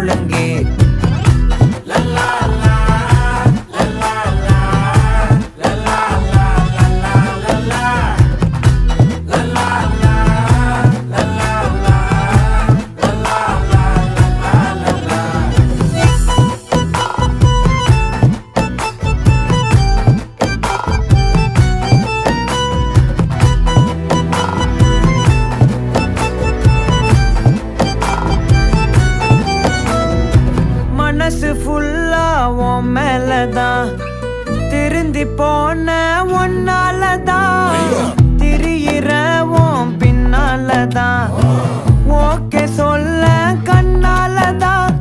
முழங்கே. மனசு ஃபுல்லா உன் மேலதான், திருந்தி போன ஒன்னாலதான், திரியிற உன் பின்னாலதான், ஓகே சொல்ல கண்ணாலதான்,